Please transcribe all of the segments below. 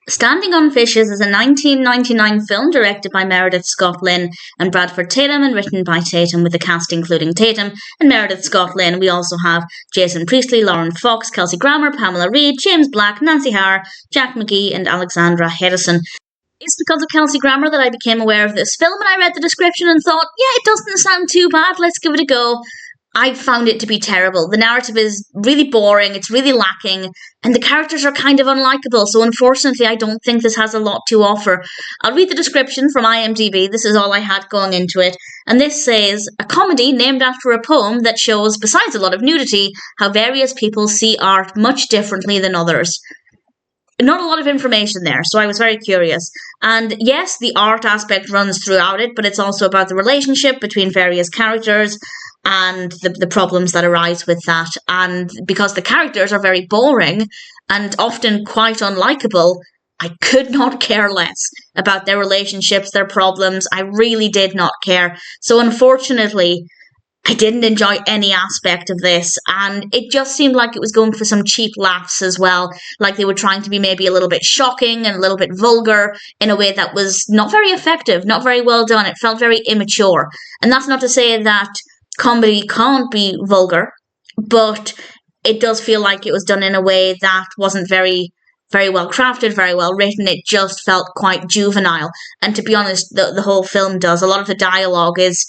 Standing on Fishes is a 1999 film directed by Meredith Scott Lynn and Bradford Tatum and written by Tatum, with the cast including Tatum and Meredith Scott Lynn. We also have Jason Priestley, Lauren Fox, Kelsey Grammer, Pamela Reed, James Black, Nancy Howard, Jack McGee and Alexandra Hedison. It's because of Kelsey Grammer that I became aware of this film, and I read the description and thought, yeah, it doesn't sound too bad, let's give it a go. I found it to be terrible. The narrative is really boring, it's really lacking, and the characters are kind of unlikable, so unfortunately I don't think this has a lot to offer. I'll read the description from IMDb, this is all I had going into it, and this says, a comedy named after a poem that shows, besides a lot of nudity, how various people see art much differently than others. Not a lot of information there, so I was very curious. And yes, the art aspect runs throughout it, but it's also about the relationship between various characters and the problems that arise with that. And because the characters are very boring and often quite unlikable, I could not care less about their relationships, their problems. I really did not care. So unfortunately, I didn't enjoy any aspect of this, and it just seemed like it was going for some cheap laughs as well, like they were trying to be maybe a little bit shocking and a little bit vulgar in a way that was not very effective, not very well done. It felt very immature. And that's not to say that comedy can't be vulgar, but it does feel like it was done in a way that wasn't very well crafted, very well written. It just felt quite juvenile. And to be honest, the whole film does. A lot of the dialogue is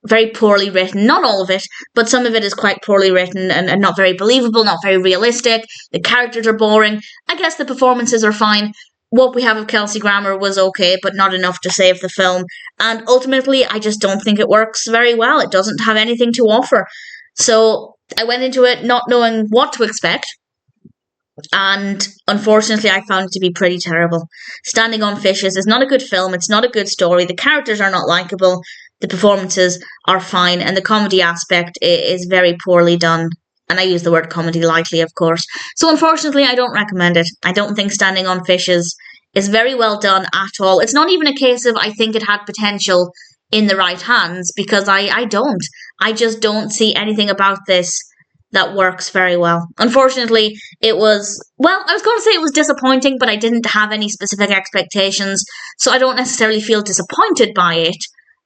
very poorly written. Not all of it, but some of it is quite poorly written and not very believable, not very realistic. The characters are boring. I guess the performances are fine. What we have of Kelsey Grammer was okay, but not enough to save the film. And ultimately, I just don't think it works very well. It doesn't have anything to offer. So I went into it not knowing what to expect. And unfortunately, I found it to be pretty terrible. Standing on Fishes is not a good film. It's not a good story. The characters are not likable. The performances are fine, and the comedy aspect is very poorly done. And I use the word comedy lightly, of course. So unfortunately, I don't recommend it. I don't think Standing on Fishes is very well done at all. It's not even a case of I think it had potential in the right hands, because I don't. I just don't see anything about this that works very well. Unfortunately, it was, well, I was going to say it was disappointing, but I didn't have any specific expectations, so I don't necessarily feel disappointed by it.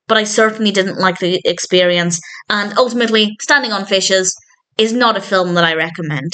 But I certainly didn't like the experience, and ultimately, Standing on Fishes is not a film that I recommend.